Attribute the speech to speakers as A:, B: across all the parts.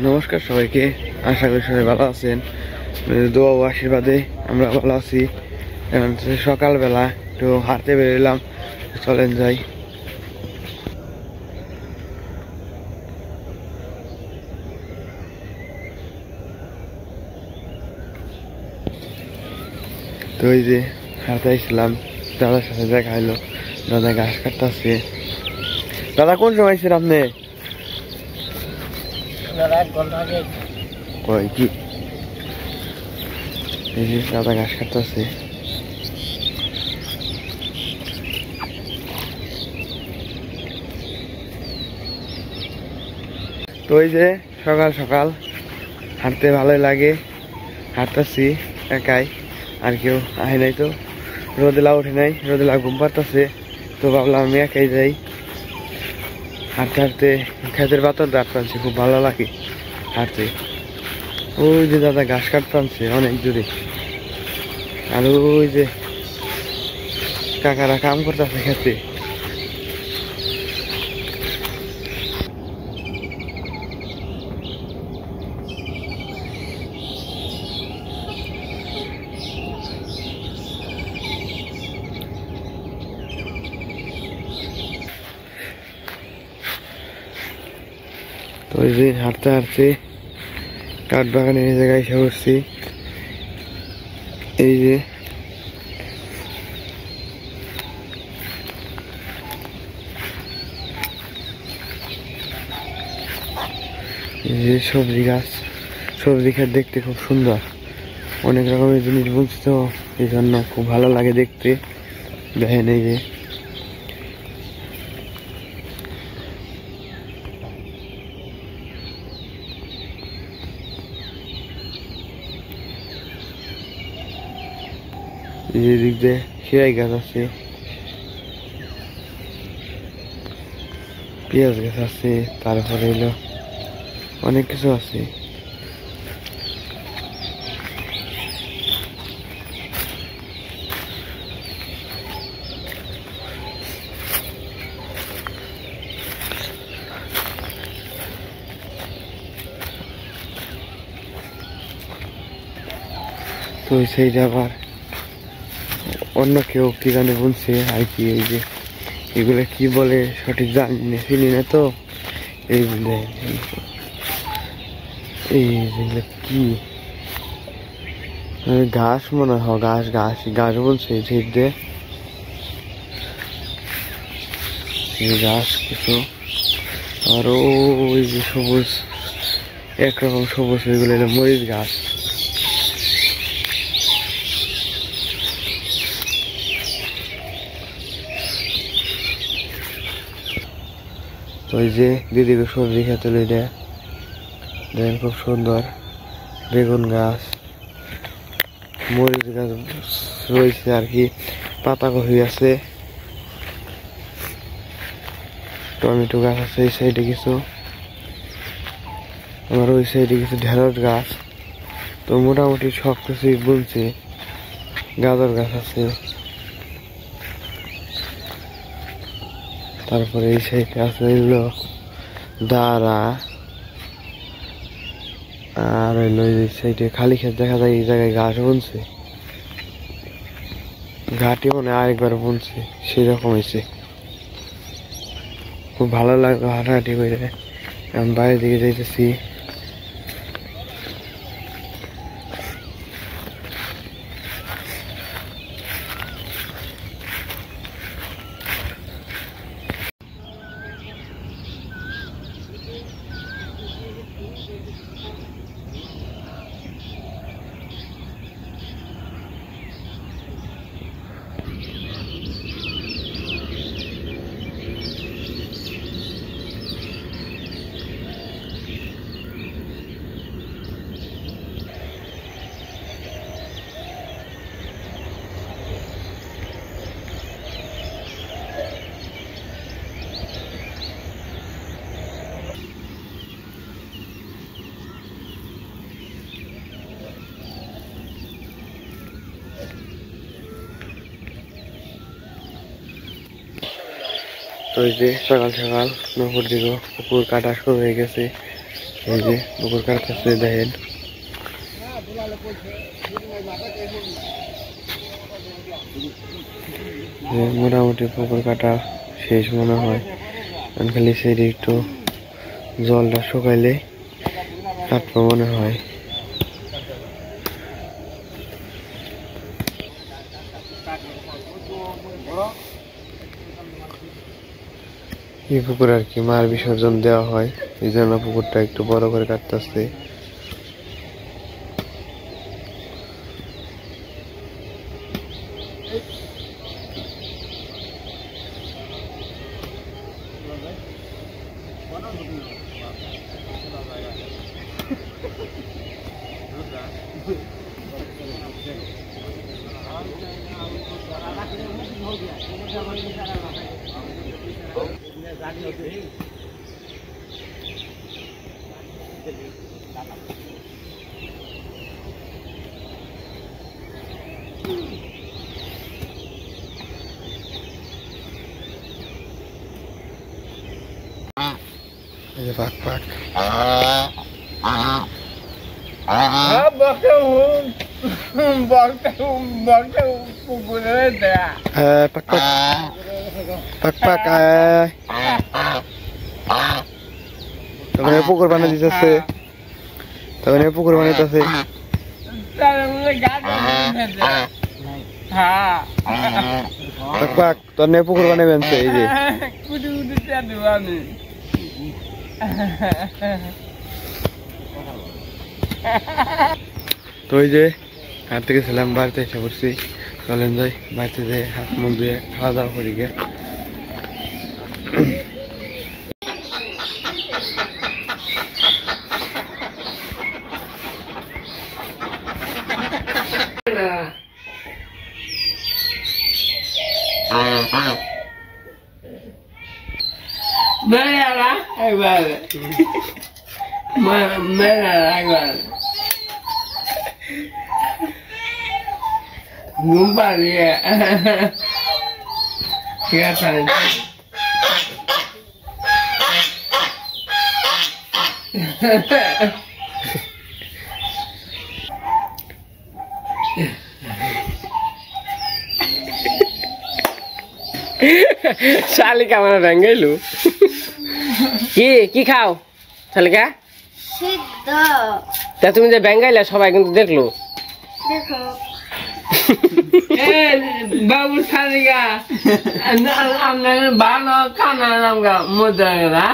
A: নমস্কার সবাইকে, আশা করি সবাই ভালো আছেন। দোয়া ও আশীর্বাদে আমরা ভালো আছি। এখন সকালবেলা একটু হাঁটতে বেরোলাম, চলেন যাই। তো ওই যে হাঁটতে আসছিলাম, দাদার সাথে দেখা হলো। দাদা ঘাস কাটতেছে। দাদা কোন সময় ছিলেন আপনি? কই কি এই যে দাদা ঘাস কাটতেছে। তো ওই যে সকাল সকাল হাঁটতে ভালোই লাগে, হাঁটতেছি একাই, আর কেউ আহে নাই। তো রোদেলা উঠে নাই, রোদেলা ঘুম পাড়তেছে। তো ভাবলাম আমি একাই যাই। হাঁটতে হাঁটতে খেতের পাতর দাঁড় টানছে, খুব ভালো লাগে হাঁটতে। ওই যে দাদা ঘাস কাটতে আনছে অনেক দূরে, আর ওই যে কাকারা কাম করতেছে খেতে। তো ওই যে হাঁটতে হাঁটতে কাঠ বাগানের এই জায়গায় এসে বসছি। এই যে সবজি গাছ, সবজি ক্ষেত দেখতে খুব সুন্দর, অনেক রকমের জিনিস বুনছি, তো এই জন্য খুব ভালো লাগে দেখতে। দেখেন এই যে দিক দিয়ে খেয়াই গাছ আছে, পেঁয়াজ গাছ আছে, তারপরে এলো অনেক কিছু আছে। তো সেই আবার অন্য কেউ কি জানে বুনছে আর কি। এই যে এগুলো কি বলে সঠিক জানি না, চিনি না। তো এইগুলো এইগুলো কি ঘাস মনে হয়, ঘাস ঘাস ঘাস বলছে ঝিপ দিয়ে ঘাস কিছু। আর ওই যে সবুজ, একরকম সবুজ, ওইগুলো হলো মরিচ গাছ। তো ওই যে দিদিকে সবজি খেতে লই দেয়, দেখেন খুব সুন্দর। বেগুন গাছ, মরিচ গাছ রয়েছে আর কি, পাতাকপি আছে, টমেটো গাছ আছে এই সাইডে কিছু, আমার ওই সাইডে কিছু ঢেঁড়স গাছ। তো মোটামুটি সব কিছুই বুনছে। গাজর গাছ আছে, তারপরে এই সাইডে আছে হইলো দাঁড়া, আর হইলো এই সাইডে খালি ক্ষেত দেখা যায়। এই জায়গায় ঘাস বুনছে, ঘাটি মানে আরেকবার বুনছে, সেরকম হয়েছে। খুব ভালো লাগলো হাঁটাহাঁটি করে। আমি বাইরের দিকে যাইতেছি। তো এই যে সকাল সকাল নপুর দিকে পুকুর কাটা শুরু হয়ে গেছে। এই যে পুকুর কাটতেছে দেখেন। মোটামুটি পুকুর কাটা শেষ মনে হয়, খালি সেটি একটু জলটা শুকাইলে কাটবো মনে হয়। এই পুকুর আর কি মার বিসর্জন দেওয়া হয়, এই জন্য পুকুরটা একটু বড় করে কাটতেছে। এই যে পাক পাক পাক পাক পাক পাক তখন পুকুর বানিয়ে দিতেছে, তখন পুকুর বানাইতেছে। পাক পাক তোর নিয়ে পুকুর বানিয়ে বেনছে। এই যে তো ওই যে হাট থেকে ছিলাম, বাড়িতে এসে পড়ছি। চলেন যাই বাড়িতে যে হাত মুখ দিয়ে খাওয়া দাওয়া করি গে। শালিকা মানে ভেঙ্গাইলু কি কি খাও শালিকা? তা তুমি যে বেঙ্গাইলা সবাই কিন্তু দেখলো। বাবু শালিকা ভালো খানা নামগা মজা না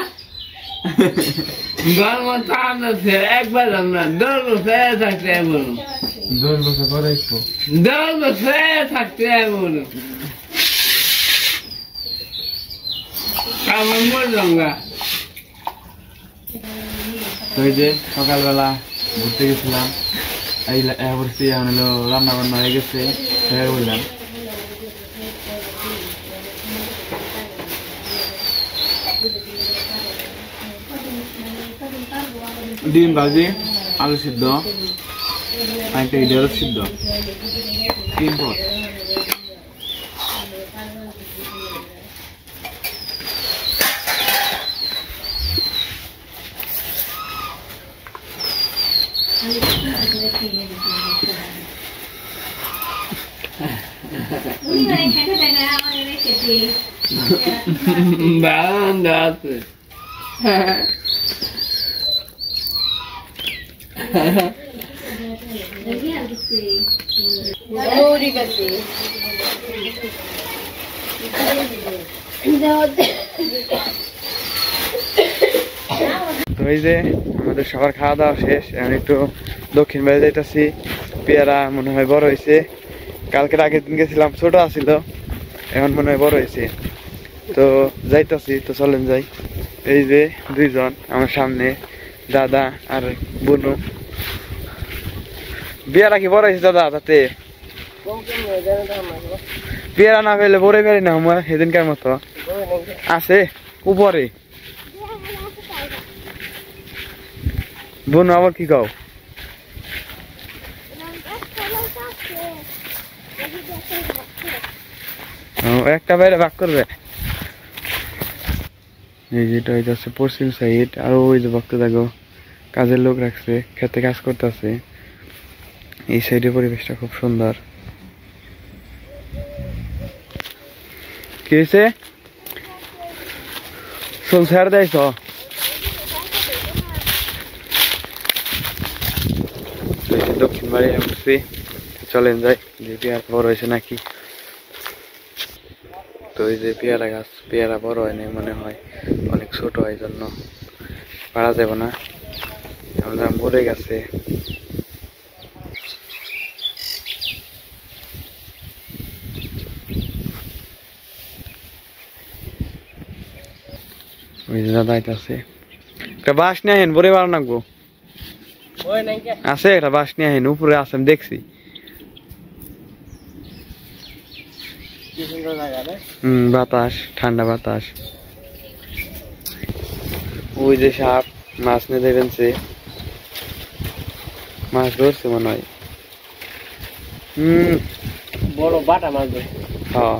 A: গরম থাকছে একবার আমরা 10 বছর থাকতে বলুন, 10 বছর পরে 10 বছর থাকতে বলুন আমার মরলাম গা। ওই যে সকালবেলা ঘুরতে গেছিলাম, এই বলছি হলো রান্না বান্না হয়ে গেছে, বললাম ডিম ভাজি, আলু সিদ্ধ, একটা ঢেঁড়স সিদ্ধ, 3 পদ। তো এই যে আমাদের সবার খাওয়া দাওয়া শেষ, এখন একটু দক্ষিণ বাইরে যাইতেছি। পেয়ারা মনে হয় বড় হয়েছে, কালকের আগের দিন গেছিলাম ছোট আছিল, এখন মনে হয় বড় হয়েছে। তো যাইতেছি, তো চলেন যাই। এই যে 2 জন আমার সামনে, দাদা আর বোনু। পেয়ারা কি বড় হয়েছে দাদা? তাতে পেয়ারা না পেলে বড় পারি না আমার সেদিনকার মতো আছে উপরে। বোন আবার কি কও? একটা বাইরে ভাগ করবে। এই যেটা হইতেছে পশ্চিম সাইড, আর ওই যে ভক্ত দেখো কাজের লোক রাখছে, খেতে কাজ করতেছে। এই সাইডে পরিবেশটা খুব সুন্দর। কি হয়েছে? চুল ছেড়ে দেয়ছ? দক্ষিণ বাড়ি উঠছি, চলেন যাই। যে পেয়ারা বড় হয়েছে নাকি। তো এই যে পেয়ারা গাছ, পেয়ারা বড় হয়নি মনে হয়, অনেক ছোট হয়, জন্য পারা যাবে না। আমরা মরে গেছে। ওই যে দাদা আছে, একটা বাঁশ নিয়ে আহেন, বরে বার নাকবো আছে, একটা বাঁশ নিয়ে আহেন, উপরে আছে আমি দেখছি। বাতাস, ঠান্ডা বাতাস। ওই যে সাপ মাছ নিয়ে দেবেন, সে মাছ ধরছে মনে হয়।
B: বড় বাটা মাছ।
A: হ্যাঁ,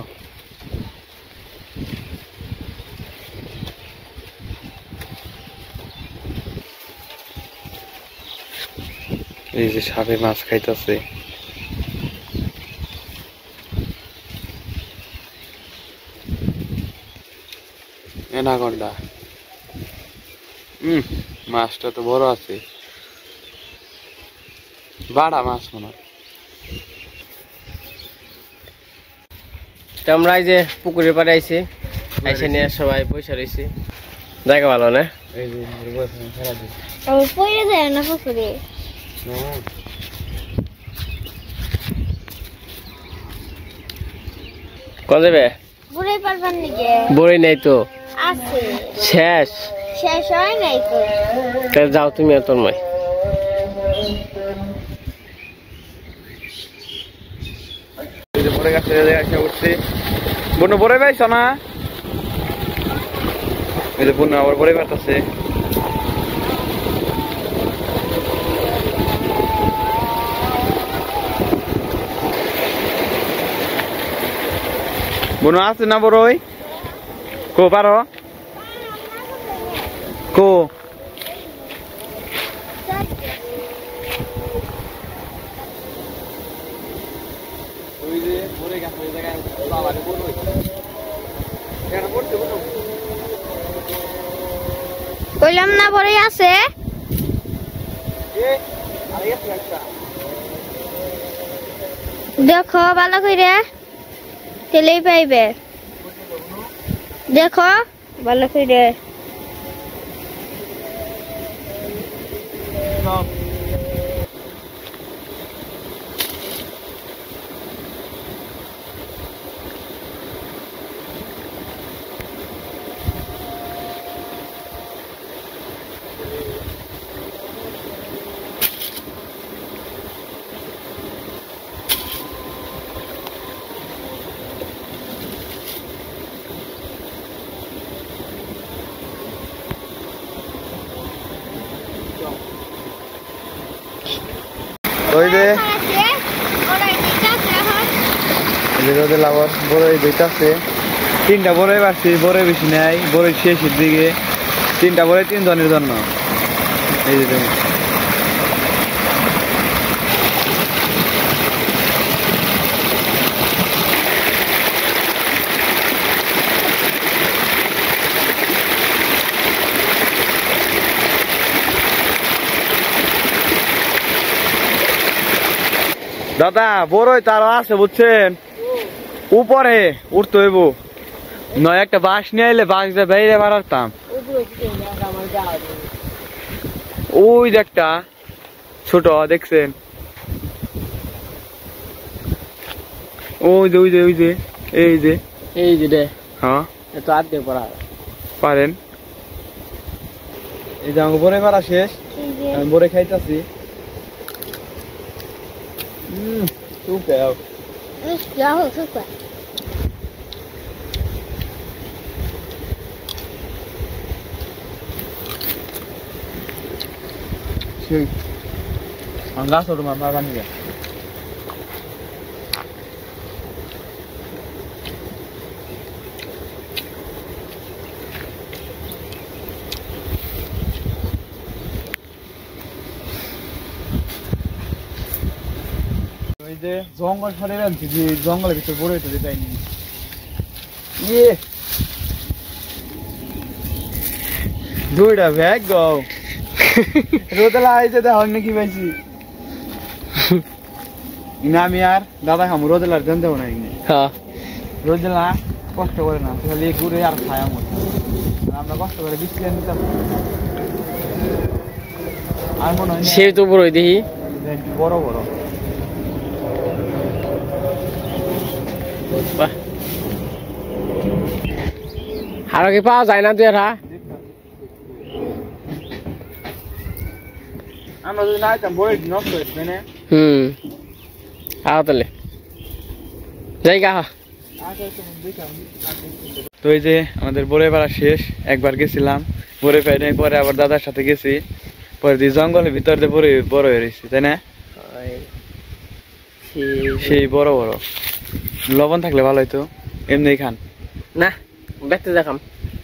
A: এই যে সাপে মাছ খাইতেছে। এনাকন্ডা। মাছটা তো বড় আছে, বাড়া মাছ মনে হয়।
B: আমরা এই যে পুকুরের পাড়ে আইছি, আইসে নিয়ে সবাই পয়সা রয়েছি। জায়গা ভালো না?
A: এই যে ফেলা দিই।
C: পড়ে যায় না পুকুরে।
B: কোন যাবে?
C: বুড়ে পারবার নাকি?
B: বই নাই তো,
C: আছে,
B: শেষ।
C: শেষ হয় নাই তো।
B: তাহলে যাও তুমি আর তোর মাই।
A: এই যে বড় গাছে এসে উঠছি। বন্য বড় পাইছ না? এই যে বন্য আবার বড় পাইতেছে। বন্য আছে না বড়ই? কো পারো? কো ওই যে বড় গাছে এই জায়গায় বাবারে বড় হইছে। কেন পড়তে বড়?
C: কইলাম না পড়ে আছে।
A: এ আরে আছে একটা।
C: দেখো ভালো করে, তেলেই পাইবে। দেখো ভালো করে।
A: ওই যে রোদে লাবর বড় দুইটাছে, তিনটা বড়ই পাচ্ছি, বড়ই বেশি নাই, বড়ই শেষের দিকে। তিনটা বড়ই 3 জনের জন্য। এই যে দাদা বড়ই তারও আছে বুঝছেন, উপরে উঠতে হইব, নয় একটা বাঁশ নিয়ে এলে বাঁশ দিয়ে বাইরে বাড়াতাম। ওই যে একটা ছোট দেখছেন, ওই যে ওই যে ওই যে এই যে
B: এই যে
A: হ্যাঁ
B: এত আর দিয়ে পড়া
A: পারেন। এই যে আমাকে বড়ে মারা শেষ, আমি বড়ে খাইতেছি। Super. Angga suruh mama kan ya. যে জঙ্গল ছাড়ে আনছি যে জঙ্গলের ভিতরে বড় হইতে যাইনি ইয়ে দুইটা ব্যাগ গো রোদেলা আইছে দেখো নাকি পাইছি না আমি আর দাদা খামু রোদেলার দেন দেবো না
B: হ্যাঁ
A: রোদেলা কষ্ট করে না খালি ঘুরে আর খায় আমার আমরা কষ্ট করে বিক্রি নিতাম আর মনে হয়
B: সে তো বড় দেখি
A: বড় বড়
B: বাহ আরো কি পাওয়া যায় না তুই আর
A: আমরা যদি না আইতাম বড় নষ্ট হয়েছে না
B: আও তাহলে জায়গা
A: তো এই যে আমাদের বড়ে পাড়া শেষ একবার গেছিলাম বড়ে পাই নাই পরে আবার দাদার সাথে গেছি পরে দিয়ে জঙ্গলের ভিতর দিয়ে বড় বড় হয়ে রয়েছি তাই না সেই বড় বড় লবণ থাকলে ভালো হইতো এমনি খান
B: না বেতে দেখাম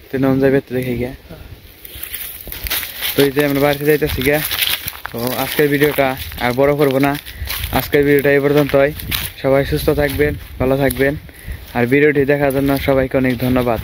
A: তুই নন যাই বেতে দেখে গিয়া তো এই যে আমরা বাড়িতে যাইতেছি গিয়া তো আজকের ভিডিওটা আর বড় করবো না আজকের ভিডিওটা এই পর্যন্তই সবাই সুস্থ থাকবেন ভালো থাকবেন আর ভিডিওটি দেখার জন্য সবাইকে অনেক ধন্যবাদ।